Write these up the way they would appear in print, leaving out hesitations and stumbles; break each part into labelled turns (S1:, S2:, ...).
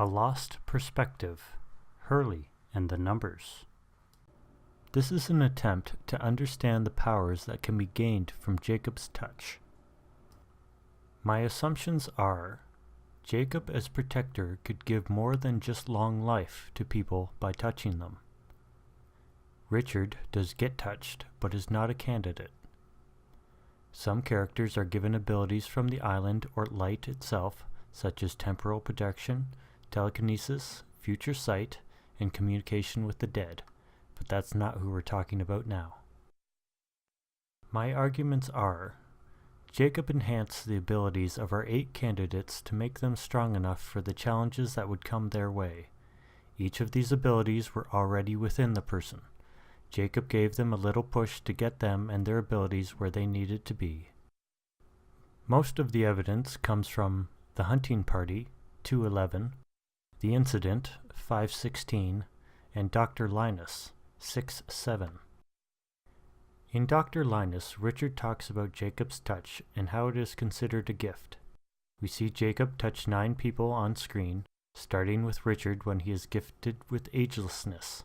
S1: A Lost Perspective, Hurley and the Numbers. This is an attempt to understand the powers that can be gained from Jacob's touch. My assumptions are, Jacob as protector could give more than just long life to people by touching them. Richard does get touched, but is not a candidate. Some characters are given abilities from the island or light itself, such as temporal projection, telekinesis, future sight, and communication with the dead, but that's not who we're talking about now. My arguments are, Jacob enhanced the abilities of our 8 candidates to make them strong enough for the challenges that would come their way. Each of these abilities were already within the person. Jacob gave them a little push to get them and their abilities where they needed to be. Most of the evidence comes from the hunting party, 2:11, the incident, 5:16, and Dr. Linus, 6:7. In Dr. Linus, Richard talks about Jacob's touch and how it is considered a gift. We see Jacob touch 9 people on screen, starting with Richard when he is gifted with agelessness.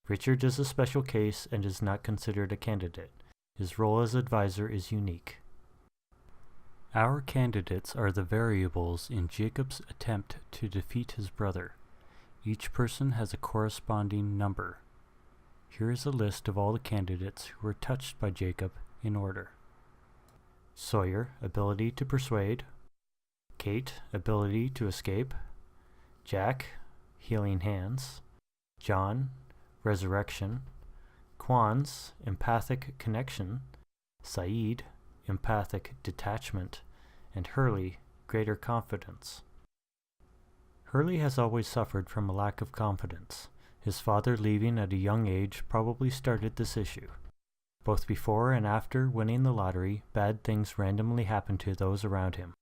S1: Richard is a special case and is not considered a candidate. His role as advisor is unique. Our candidates are the variables in Jacob's attempt to defeat his brother. Each person has a corresponding number. Here is a list of all the candidates who were touched by Jacob in order. Sawyer, ability to persuade. Kate, ability to escape. Jack, healing hands. John, resurrection. Quan's, empathic connection. Sayid, empathic detachment. And Hurley, greater confidence. Hurley has always suffered from a lack of confidence. His father leaving at a young age probably started this issue. Both before and after winning the lottery, bad things randomly happened to those around him.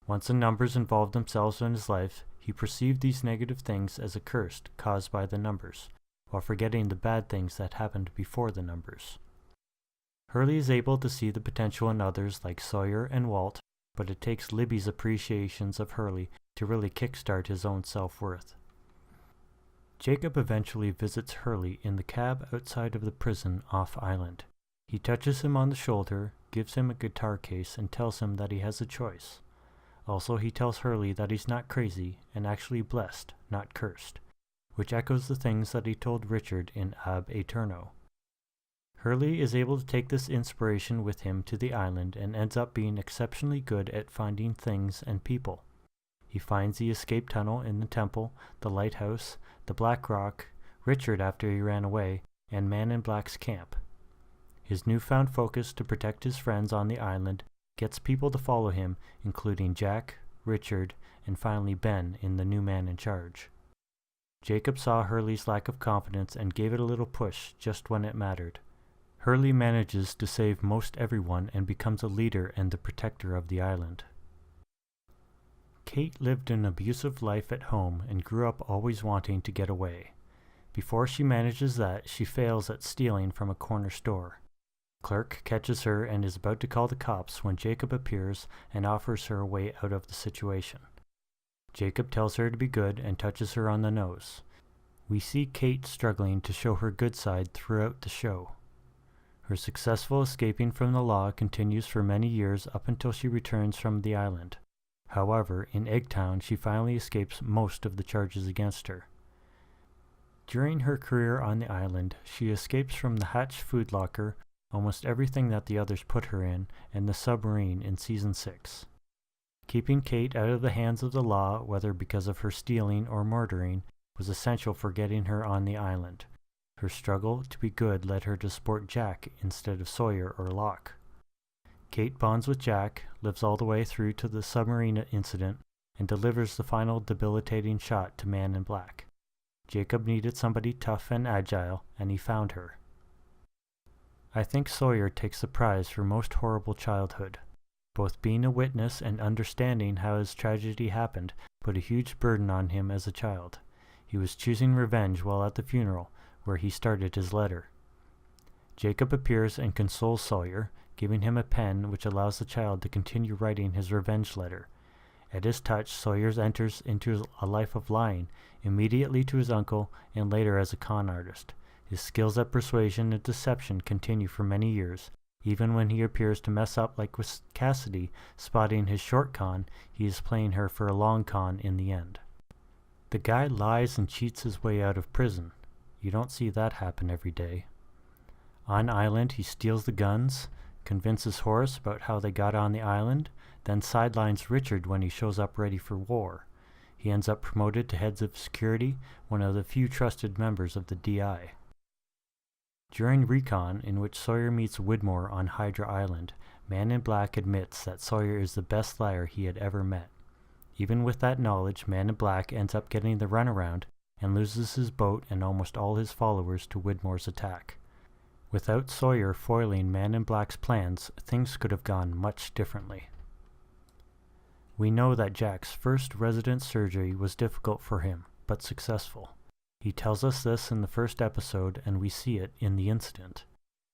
S1: Once the numbers involved themselves in his life, he perceived these negative things as a curse caused by the numbers, while forgetting the bad things that happened before the numbers. Hurley is able to see the potential in others like Sawyer and Walt, but it takes Libby's appreciations of Hurley to really kickstart his own self-worth. Jacob eventually visits Hurley in the cab outside of the prison off-island. He touches him on the shoulder, gives him a guitar case, and tells him that he has a choice. Also, he tells Hurley that he's not crazy and actually blessed, not cursed, which echoes the things that he told Richard in Ab Aeterno. Hurley is able to take this inspiration with him to the island and ends up being exceptionally good at finding things and people. He finds the escape tunnel in the temple, the lighthouse, the Black Rock, Richard after he ran away, and Man in Black's camp. His newfound focus to protect his friends on the island gets people to follow him, including Jack, Richard, and finally Ben in the new man in charge. Jacob saw Hurley's lack of confidence and gave it a little push just when it mattered. Hurley manages to save most everyone and becomes a leader and the protector of the island. Kate lived an abusive life at home and grew up always wanting to get away. Before she manages that, she fails at stealing from a corner store. Clerk catches her and is about to call the cops when Jacob appears and offers her a way out of the situation. Jacob tells her to be good and touches her on the nose. We see Kate struggling to show her good side throughout the show. Her successful escaping from the law continues for many years up until she returns from the island. However, in Eggtown, she finally escapes most of the charges against her. During her career on the island, she escapes from the Hatch food locker, almost everything that the others put her in, and the submarine in Season 6. Keeping Kate out of the hands of the law, whether because of her stealing or murdering, was essential for getting her on the island. Her struggle to be good led her to support Jack instead of Sawyer or Locke. Kate bonds with Jack, lives all the way through to the submarine incident, and delivers the final debilitating shot to Man in Black. Jacob needed somebody tough and agile, and he found her. I think Sawyer takes the prize for most horrible childhood. Both being a witness and understanding how his tragedy happened put a huge burden on him as a child. He was choosing revenge while at the funeral, where he started his letter. Jacob appears and consoles Sawyer, giving him a pen which allows the child to continue writing his revenge letter. At his touch, Sawyer enters into a life of lying, immediately to his uncle and later as a con artist. His skills at persuasion and deception continue for many years. Even when he appears to mess up like with Cassidy, spotting his short con, he is playing her for a long con in the end. The guy lies and cheats his way out of prison. You don't see that happen every day. On island, he steals the guns, convinces Horace about how they got on the island, then sidelines Richard when he shows up ready for war. He ends up promoted to heads of security, one of the few trusted members of the DI. During recon, in which Sawyer meets Widmore on Hydra Island, Man in Black admits that Sawyer is the best liar he had ever met. Even with that knowledge, Man in Black ends up getting the runaround and loses his boat and almost all his followers to Widmore's attack. Without Sawyer foiling Man in Black's plans, things could have gone much differently. We know that Jack's first resident surgery was difficult for him, but successful. He tells us this in the first episode, and we see it in the incident.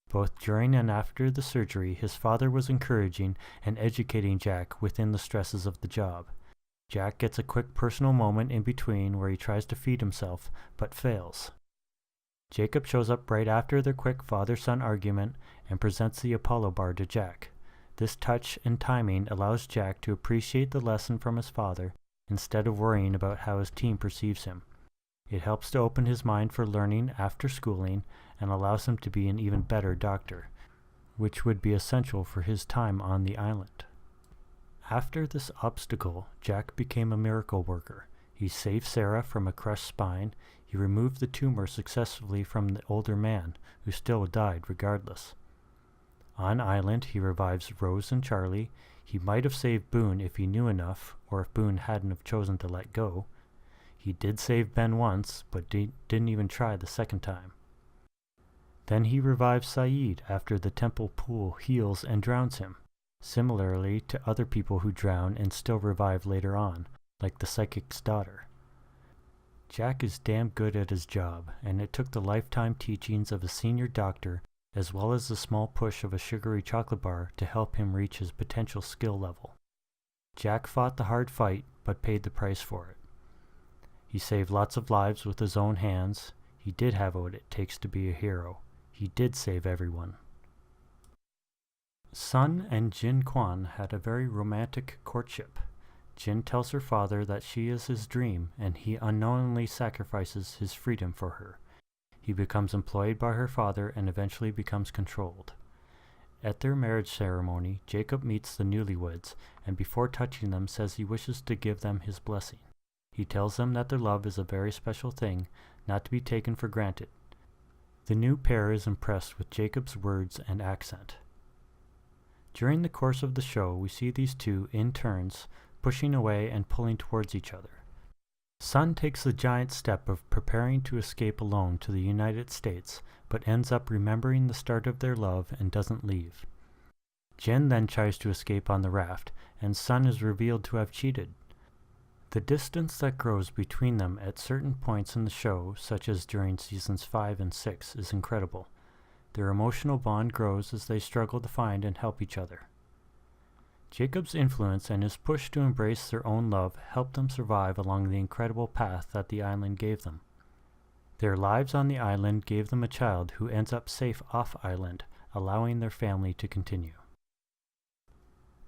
S1: Both during and after the surgery, his father was encouraging and educating Jack within the stresses of the job. Jack gets a quick personal moment in between where he tries to feed himself, but fails. Jacob shows up right after their quick father-son argument and presents the Apollo bar to Jack. This touch and timing allows Jack to appreciate the lesson from his father instead of worrying about how his team perceives him. It helps to open his mind for learning after schooling and allows him to be an even better doctor, which would be essential for his time on the island. After this obstacle, Jack became a miracle worker. He saved Sarah from a crushed spine. He removed the tumor successfully from the older man, who still died regardless. On island, he revives Rose and Charlie. He might have saved Boone if he knew enough, or if Boone hadn't have chosen to let go. He did save Ben once, but didn't even try the second time. Then he revives Sayid after the temple pool heals and drowns him, similarly to other people who drown and still revive later on, like the psychic's daughter. Jack is damn good at his job, and it took the lifetime teachings of a senior doctor as well as the small push of a sugary chocolate bar to help him reach his potential skill level. Jack fought the hard fight, but paid the price for it. He saved lots of lives with his own hands. He did have what it takes to be a hero. He did save everyone. Sun and Jin Kwan had a very romantic courtship. Jin tells her father that she is his dream, and he unknowingly sacrifices his freedom for her. He becomes employed by her father and eventually becomes controlled. At their marriage ceremony, Jacob meets the newlyweds, and before touching them says he wishes to give them his blessing. He tells them that their love is a very special thing, not to be taken for granted. The new pair is impressed with Jacob's words and accent. During the course of the show, we see these two, in turns, pushing away and pulling towards each other. Sun takes the giant step of preparing to escape alone to the United States, but ends up remembering the start of their love and doesn't leave. Jin then tries to escape on the raft, and Sun is revealed to have cheated. The distance that grows between them at certain points in the show, such as during seasons 5 and 6, is incredible. Their emotional bond grows as they struggle to find and help each other. Jacob's influence and his push to embrace their own love helped them survive along the incredible path that the island gave them. Their lives on the island gave them a child who ends up safe off-island, allowing their family to continue.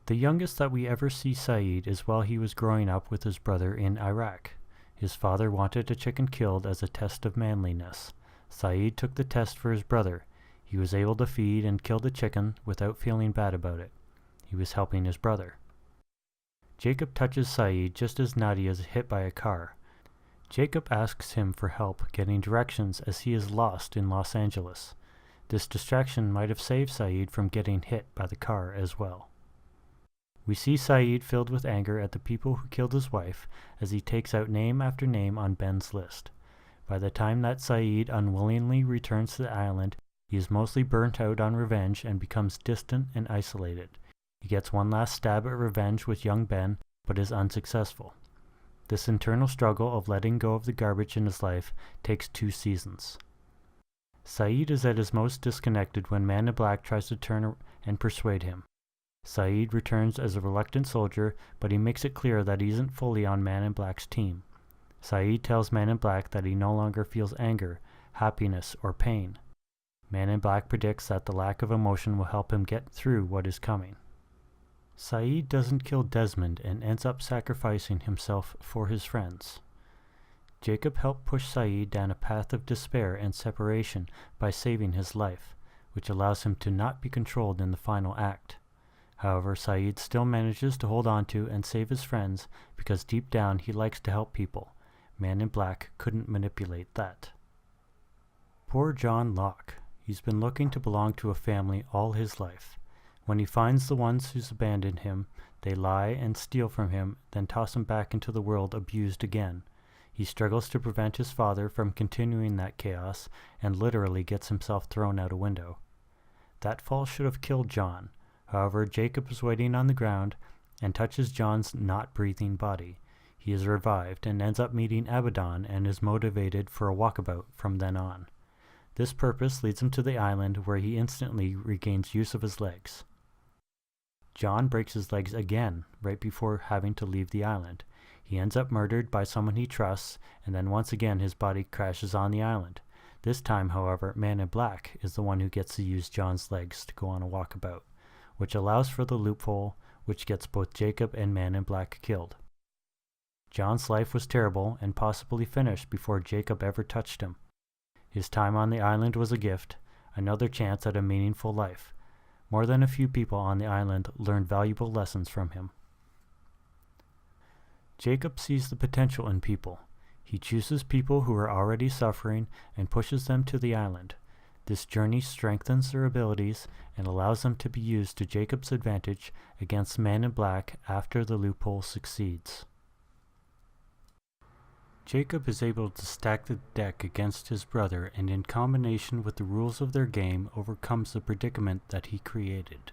S1: The youngest that we ever see Sayid is while he was growing up with his brother in Iraq. His father wanted a chicken killed as a test of manliness. Sayid took the test for his brother. He was able to feed and kill the chicken without feeling bad about it. He was helping his brother. Jacob touches Sayid just as Nadia is hit by a car. Jacob asks him for help getting directions as he is lost in Los Angeles. This distraction might have saved Sayid from getting hit by the car as well. We see Sayid filled with anger at the people who killed his wife as he takes out name after name on Ben's list. By the time that Sayid unwillingly returns to the island, he is mostly burnt out on revenge and becomes distant and isolated. He gets one last stab at revenge with young Ben, but is unsuccessful. This internal struggle of letting go of the garbage in his life takes 2 seasons. Sayid is at his most disconnected when Man in Black tries to turn and persuade him. Sayid returns as a reluctant soldier, but he makes it clear that he isn't fully on Man in Black's team. Sayid tells Man in Black that he no longer feels anger, happiness, or pain. Man in Black predicts that the lack of emotion will help him get through what is coming. Sayid doesn't kill Desmond and ends up sacrificing himself for his friends. Jacob helped push Sayid down a path of despair and separation by saving his life, which allows him to not be controlled in the final act. However, Sayid still manages to hold on to and save his friends because deep down he likes to help people. Man in Black couldn't manipulate that. Poor John Locke. He's been looking to belong to a family all his life. When he finds the ones who's abandoned him, they lie and steal from him, then toss him back into the world abused again. He struggles to prevent his father from continuing that chaos and literally gets himself thrown out a window. That fall should have killed John. However, Jacob is waiting on the ground and touches John's not-breathing body. He is revived and ends up meeting Abaddon and is motivated for a walkabout from then on. This purpose leads him to the island where he instantly regains use of his legs. John breaks his legs again right before having to leave the island. He ends up murdered by someone he trusts, and then once again his body crashes on the island. This time, however, Man in Black is the one who gets to use John's legs to go on a walkabout, which allows for the loophole which gets both Jacob and Man in Black killed. John's life was terrible and possibly finished before Jacob ever touched him. His time on the island was a gift, another chance at a meaningful life. More than a few people on the island learned valuable lessons from him. Jacob sees the potential in people. He chooses people who are already suffering and pushes them to the island. This journey strengthens their abilities and allows them to be used to Jacob's advantage against Man in Black after the loophole succeeds. Jacob is able to stack the deck against his brother and in combination with the rules of their game overcomes the predicament that he created.